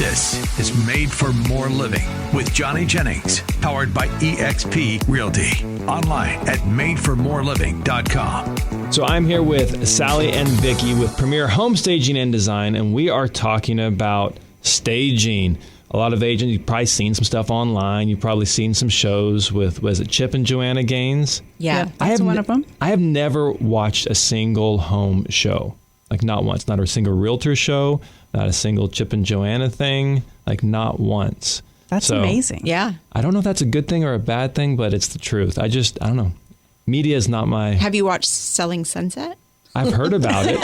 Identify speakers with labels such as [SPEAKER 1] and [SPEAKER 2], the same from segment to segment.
[SPEAKER 1] This is Made for More Living with Johnny Jennings, powered by eXp Realty. Online at madeformoreliving.com.
[SPEAKER 2] So I'm here with Sally and Vicki with Premier Home Staging and Design, and we are talking about staging. A lot of agents, you've probably seen some stuff online. You've probably seen some shows with, was it Chip and Joanna Gaines?
[SPEAKER 3] Yeah, that's one of them.
[SPEAKER 2] I have never watched a single home show. Like not once. Not a single realtor show. Not a single Chip and Joanna thing. Like not once.
[SPEAKER 3] That's amazing. Yeah.
[SPEAKER 2] I don't know if that's a good thing or a bad thing, but it's the truth. I don't know. Media is not my...
[SPEAKER 4] Have you watched Selling Sunset?
[SPEAKER 2] I've heard about it.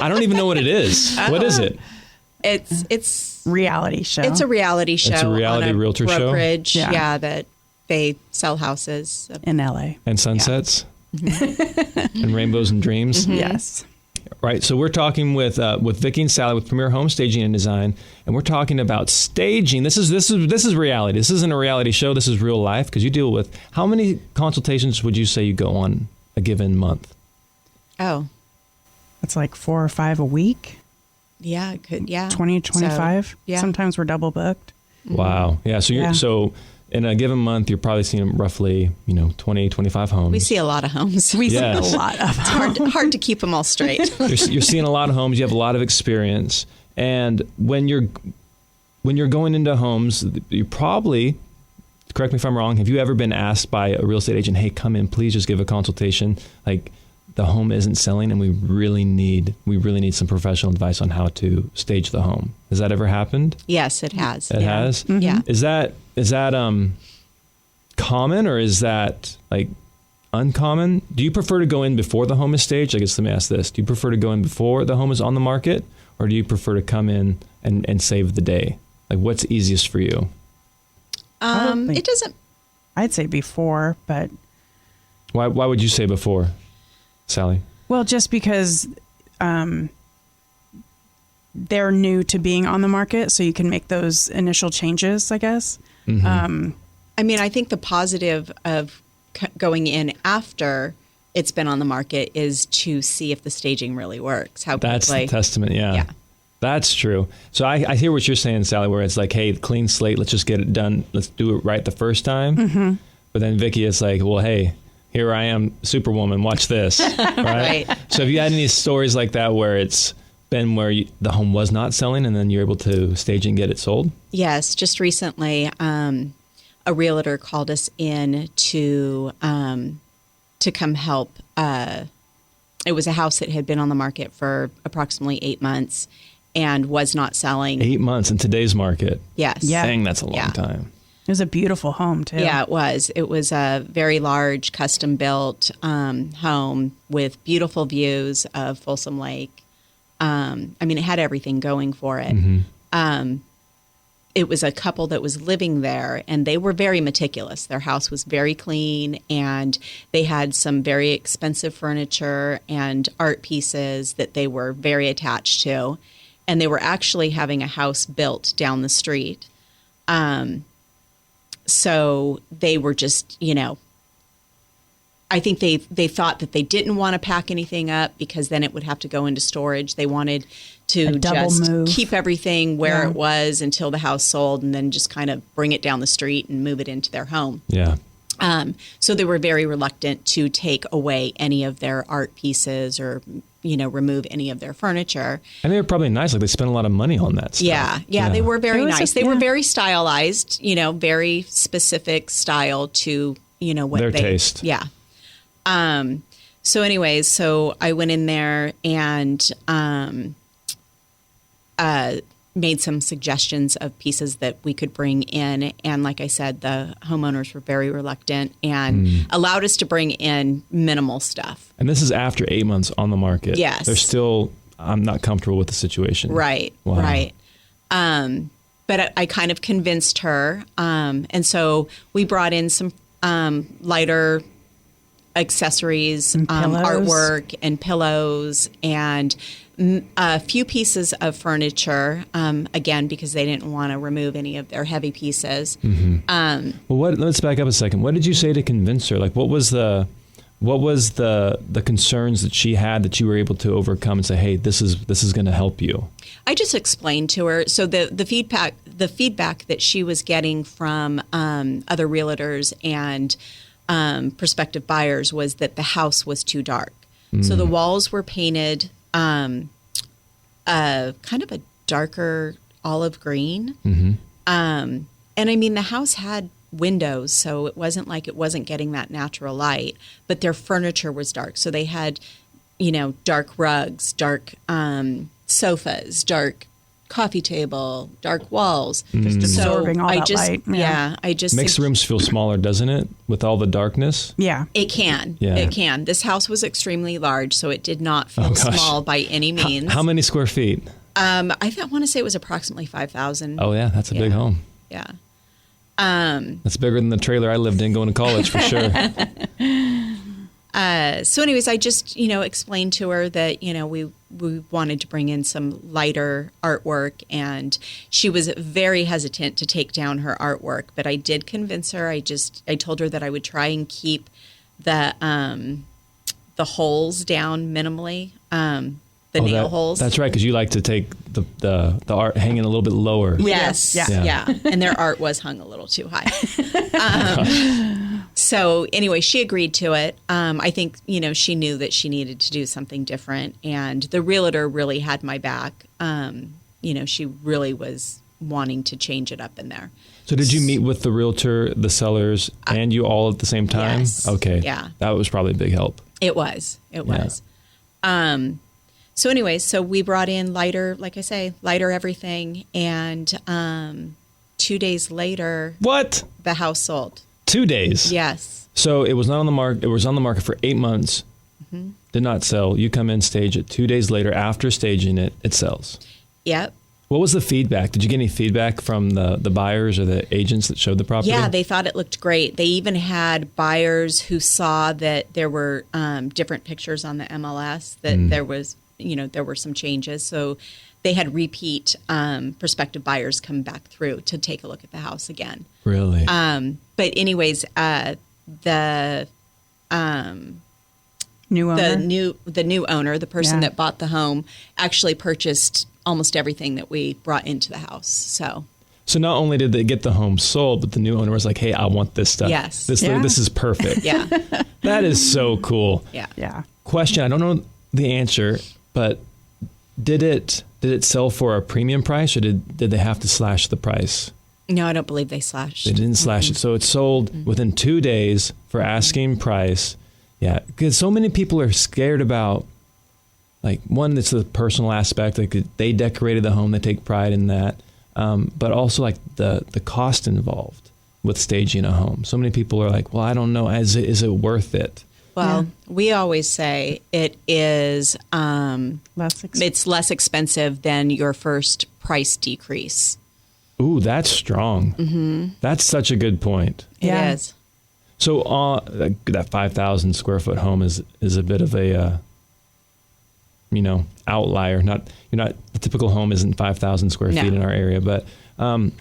[SPEAKER 2] I don't even know what it is. What is it?
[SPEAKER 4] It's
[SPEAKER 3] reality show.
[SPEAKER 4] It's a reality show.
[SPEAKER 2] It's a reality realtor
[SPEAKER 4] brokerage,
[SPEAKER 2] show?
[SPEAKER 4] Yeah, that they sell houses.
[SPEAKER 3] In LA.
[SPEAKER 2] And sunsets? Mm-hmm. And rainbows and dreams?
[SPEAKER 3] Mm-hmm. Yes.
[SPEAKER 2] Right. So we're talking with Vicki and Sally with Premier Home Staging and Design, and we're talking about staging. This is reality. This isn't a reality show. This is real life because you deal with, how many consultations would you say you go on a given month?
[SPEAKER 4] Oh.
[SPEAKER 3] It's like 4 or 5 a week.
[SPEAKER 4] Yeah, it could. Yeah.
[SPEAKER 3] 20, 25.
[SPEAKER 4] So, yeah.
[SPEAKER 3] Sometimes we're double booked.
[SPEAKER 2] Wow. Yeah. So so in a given month, you're probably seeing roughly, 20, 25 homes.
[SPEAKER 4] We see a lot of homes.
[SPEAKER 3] We see a lot of homes.
[SPEAKER 4] It's hard to keep them all straight.
[SPEAKER 2] You're seeing a lot of homes. You have a lot of experience. And when you're going into homes, you probably, correct me if I'm wrong, have you ever been asked by a real estate agent, hey, come in, please just give a consultation. Like the home isn't selling and we really need some professional advice on how to stage the home. Has that ever happened?
[SPEAKER 4] Yes, it has.
[SPEAKER 2] It has?
[SPEAKER 4] Mm-hmm. Yeah.
[SPEAKER 2] Is that common or is that like uncommon? Do you prefer to go in before the home is staged? I guess let me ask this. Do you prefer to go in before the home is on the market or do you prefer to come in and save the day? Like what's easiest for you?
[SPEAKER 4] It doesn't.
[SPEAKER 3] I'd say before, but.
[SPEAKER 2] Why would you say before, Sally?
[SPEAKER 3] Well, just because they're new to being on the market, so you can make those initial changes, I guess.
[SPEAKER 2] Mm-hmm.
[SPEAKER 4] I think the positive of going in after it's been on the market is to see if the staging really works.
[SPEAKER 2] That's the testament, yeah. That's true. So I hear what you're saying, Sally, where it's like, hey, clean slate, let's just get it done. Let's do it right the first time.
[SPEAKER 3] Mm-hmm.
[SPEAKER 2] But then Vicki is like, well, hey, here I am, Superwoman, watch this. Right? So have you had any stories like that where it's been where the home was not selling and then you're able to stage and get it sold?
[SPEAKER 4] Yes. Just recently, a realtor called us in to come help. It was a house that had been on the market for approximately 8 months and was not selling.
[SPEAKER 2] 8 months in today's market?
[SPEAKER 4] Yes.
[SPEAKER 3] Yeah.
[SPEAKER 2] Dang, that's a long time.
[SPEAKER 3] It was a beautiful home, too.
[SPEAKER 4] Yeah, it was. It was a very large, custom-built home with beautiful views of Folsom Lake. It had everything going for it.
[SPEAKER 2] Mm-hmm.
[SPEAKER 4] It was a couple that was living there, and they were very meticulous. Their house was very clean, and they had some very expensive furniture and art pieces that they were very attached to. And they were actually having a house built down the street. So they were just, I think they thought that they didn't want to pack anything up because then it would have to go into storage. They wanted to just keep everything where it was until the house sold and then just kind of bring it down the street and move it into their home.
[SPEAKER 2] Yeah.
[SPEAKER 4] So they were very reluctant to take away any of their art pieces or, remove any of their furniture. And
[SPEAKER 2] they were probably nice. Like they spent a lot of money on that stuff.
[SPEAKER 4] Yeah. They were very nice. They were very stylized, very specific style to, what
[SPEAKER 2] their taste.
[SPEAKER 4] Yeah. So anyways, I went in there and made some suggestions of pieces that we could bring in. And like I said, the homeowners were very reluctant and allowed us to bring in minimal stuff.
[SPEAKER 2] And this is after 8 months on the market.
[SPEAKER 4] Yes.
[SPEAKER 2] They're still, I'm not comfortable with the situation.
[SPEAKER 4] Right.
[SPEAKER 2] Wow.
[SPEAKER 4] Right. But I kind of convinced her. And so we brought in some lighter accessories, artwork and pillows and a few pieces of furniture, again, because they didn't want to remove any of their heavy pieces.
[SPEAKER 2] Mm-hmm. Let's back up a second. What did you say to convince her? Like, what was the What was the concerns that she had that you were able to overcome and say, hey, this is going to help you?
[SPEAKER 4] I just explained to her. So the feedback that she was getting from other realtors and prospective buyers was that the house was too dark. So the walls were painted kind of a darker olive green. And I mean, the house had windows, so it wasn't like it wasn't getting that natural light, but their furniture was dark. So they had, dark rugs, dark sofas, dark coffee table, dark walls.
[SPEAKER 3] Just absorbing all that light.
[SPEAKER 4] Yeah, I just
[SPEAKER 2] makes the rooms feel smaller, doesn't it? With all the darkness.
[SPEAKER 3] Yeah,
[SPEAKER 4] it can.
[SPEAKER 2] Yeah.
[SPEAKER 4] It can. This house was extremely large, so it did not feel small by any means.
[SPEAKER 2] How many square feet?
[SPEAKER 4] I want to say it was approximately 5,000.
[SPEAKER 2] Oh yeah, that's a big home.
[SPEAKER 4] Yeah.
[SPEAKER 2] That's bigger than the trailer I lived in going to college for sure.
[SPEAKER 4] So anyways, I just, explained to her that, we wanted to bring in some lighter artwork, and she was very hesitant to take down her artwork, but I did convince her. I told her that I would try and keep the holes down minimally, the nail holes.
[SPEAKER 2] That's right, because you like to take the art hanging a little bit lower.
[SPEAKER 4] Yes. Yeah. And their art was hung a little too high. So anyway, she agreed to it. I think, she knew that she needed to do something different. And the realtor really had my back. She really was wanting to change it up in there.
[SPEAKER 2] So did you meet with the realtor, the sellers, and you all at the same time?
[SPEAKER 4] Yes.
[SPEAKER 2] Okay.
[SPEAKER 4] Yeah.
[SPEAKER 2] That was probably a big help.
[SPEAKER 4] It was. So anyways, so we brought in lighter, like I say, lighter everything. And 2 days later,
[SPEAKER 2] What?
[SPEAKER 4] the house sold.
[SPEAKER 2] 2 days?
[SPEAKER 4] Yes.
[SPEAKER 2] So it was not on the market. It was on the market for 8 months. Did not sell. You come in, stage it. 2 days later, after staging it, it sells.
[SPEAKER 4] Yep.
[SPEAKER 2] What was the feedback? Did you get any feedback from the buyers or the agents that showed the property?
[SPEAKER 4] Yeah, they thought it looked great. They even had buyers who saw that there were different pictures on the MLS, that there was, there were some changes. So they had repeat prospective buyers come back through to take a look at the house again.
[SPEAKER 2] Really?
[SPEAKER 4] But anyways, the
[SPEAKER 3] new owner.
[SPEAKER 4] the new owner, the person
[SPEAKER 3] Yeah.
[SPEAKER 4] that bought the home, actually purchased almost everything that we brought into the house. So
[SPEAKER 2] not only did they get the home sold, but the new owner was like, hey, I want this stuff.
[SPEAKER 4] Yes.
[SPEAKER 2] This is perfect.
[SPEAKER 4] yeah,
[SPEAKER 2] That is so cool.
[SPEAKER 4] yeah.
[SPEAKER 3] Yeah.
[SPEAKER 2] Question, I don't know the answer, but did it sell for a premium price, or did they have to slash the price?
[SPEAKER 4] No, I don't believe they slashed.
[SPEAKER 2] They didn't slash it. So it sold within 2 days for asking price. Yeah, because so many people are scared about, like, one, it's the personal aspect. Like, they decorated the home, they take pride in that. But also, like, the cost involved with staging a home. So many people are like, well, I don't know, is it worth it?
[SPEAKER 4] Well, we always say it is.
[SPEAKER 3] It's
[SPEAKER 4] less expensive than your first price decrease.
[SPEAKER 2] Ooh, that's strong. That's such a good point.
[SPEAKER 3] Yeah.
[SPEAKER 4] It is.
[SPEAKER 2] So that 5,000 square foot home is a bit of a outlier. The typical home isn't 5,000 square feet in our area, but when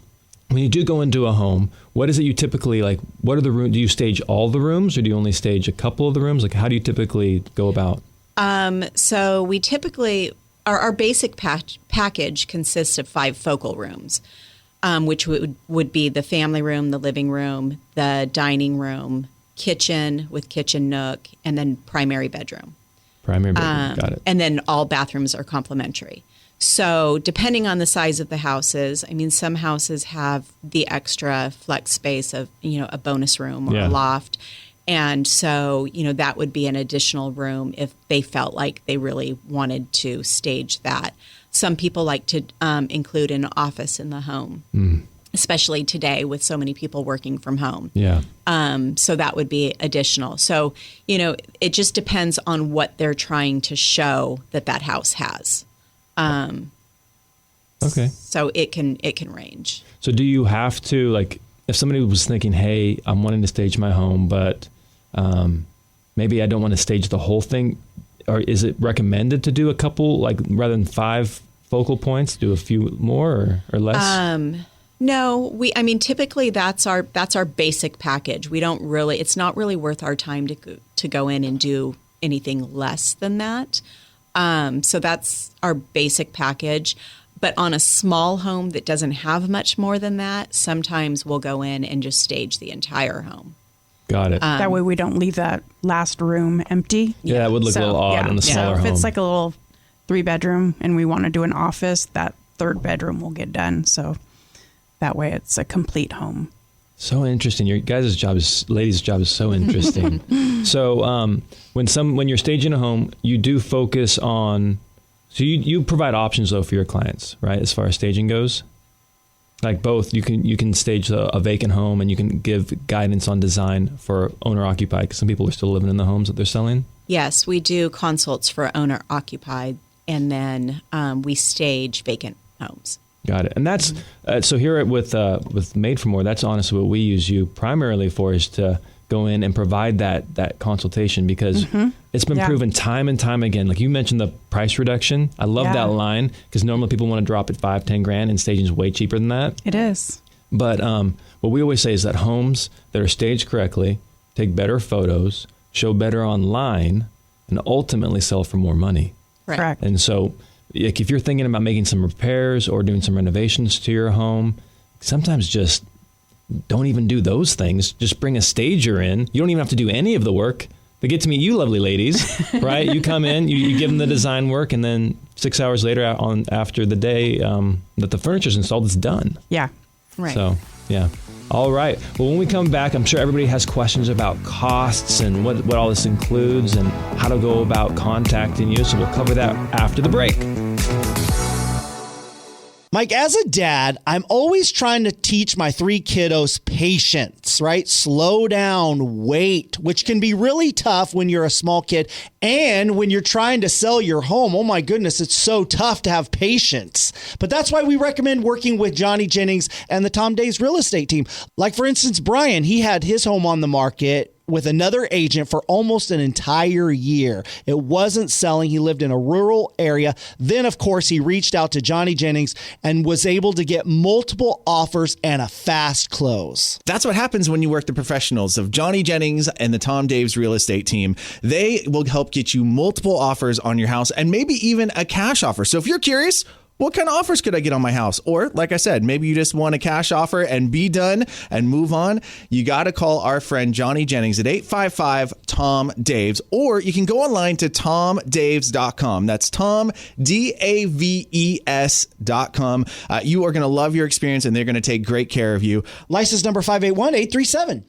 [SPEAKER 2] you do go into a home, what is it you typically like? What are the rooms? Do you stage all the rooms, or do you only stage a couple of the rooms? Like, how do you typically go about?
[SPEAKER 4] So we typically our basic package consists of 5 focal rooms. Which would be the family room, the living room, the dining room, kitchen with kitchen nook, and then primary bedroom.
[SPEAKER 2] Primary bedroom, got it.
[SPEAKER 4] And then all bathrooms are complimentary. So depending on the size of the houses, I mean, some houses have the extra flex space of, a bonus room or a loft. And so, that would be an additional room if they felt like they really wanted to stage that. Some people like to include an office in the home, especially today with so many people working from home.
[SPEAKER 2] Yeah.
[SPEAKER 4] So that would be additional. So, it just depends on what they're trying to show that house has.
[SPEAKER 2] Okay.
[SPEAKER 4] So it can range.
[SPEAKER 2] So do you have to, like, if somebody was thinking, hey, I'm wanting to stage my home, but maybe I don't want to stage the whole thing, or is it recommended to do a couple, like, rather than 5 focal points, do a few more or less?
[SPEAKER 4] No, typically that's our basic package. We don't really, it's not really worth our time to go in and do anything less than that. So that's our basic package. But on a small home that doesn't have much more than that, sometimes we'll go in and just stage the entire home.
[SPEAKER 2] Got it.
[SPEAKER 3] That way we don't leave that last room empty.
[SPEAKER 2] Yeah, it would look a little odd in a smaller home.
[SPEAKER 3] If it's like a little 3-bedroom and we want to do an office, that 3rd bedroom will get done. So that way it's a complete home.
[SPEAKER 2] So interesting. Your guys' ladies' job is so interesting. So when you're staging a home, you do focus on, so you provide options though for your clients, right? As far as staging goes, like both, you can stage a vacant home and you can give guidance on design for owner occupied, because some people are still living in the homes that they're selling. Yes,
[SPEAKER 4] we do consults for owner occupied, and then we stage vacant homes.
[SPEAKER 2] Got it. And that's so here with Made for More, that's honestly what we use you primarily for, is to go in and provide that consultation, because it's been proven time and time again. Like you mentioned, the price reduction. I love that line, because normally people want to drop it $5,000-$10,000, and staging is way cheaper than that.
[SPEAKER 3] It is.
[SPEAKER 2] But what we always say is that homes that are staged correctly take better photos, show better online, and ultimately sell for more money.
[SPEAKER 4] Right.
[SPEAKER 3] Correct.
[SPEAKER 2] And so like if you're thinking about making some repairs or doing some renovations to your home, sometimes just don't even do those things. Just bring a stager in. You don't even have to do any of the work. They get to meet you lovely ladies, right? You come in, you give them the design work, and then 6 hours later after the day that the furniture's installed, it's done.
[SPEAKER 3] Yeah.
[SPEAKER 4] Right.
[SPEAKER 2] So, yeah. All right. Well, when we come back, I'm sure everybody has questions about costs and what all this includes and how to go about contacting you. So we'll cover that after the break.
[SPEAKER 5] Mike, as a dad, I'm always trying to teach my 3 kiddos patience, right? Slow down, wait, which can be really tough when you're a small kid and when you're trying to sell your home. Oh my goodness, it's so tough to have patience. But that's why we recommend working with Johnny Jennings and the Tom Daves real estate team. Like for instance, Brian, he had his home on the market with another agent for almost an entire year. It wasn't selling. He lived in a rural area. Then, of course, he reached out to Johnny Jennings and was able to get multiple offers and a fast close.
[SPEAKER 6] That's what happens when you work the professionals of Johnny Jennings and the Tom Daves real estate team. They will help get you multiple offers on your house and maybe even a cash offer. So if you're curious, what kind of offers could I get on my house? Or like I said, maybe you just want a cash offer and be done and move on. You got to call our friend Johnny Jennings at 855-TOM-DAVES, or you can go online to tomdaves.com. That's Tom, DAVES.com. You are going to love your experience and they're going to take great care of you.
[SPEAKER 5] License number 581837.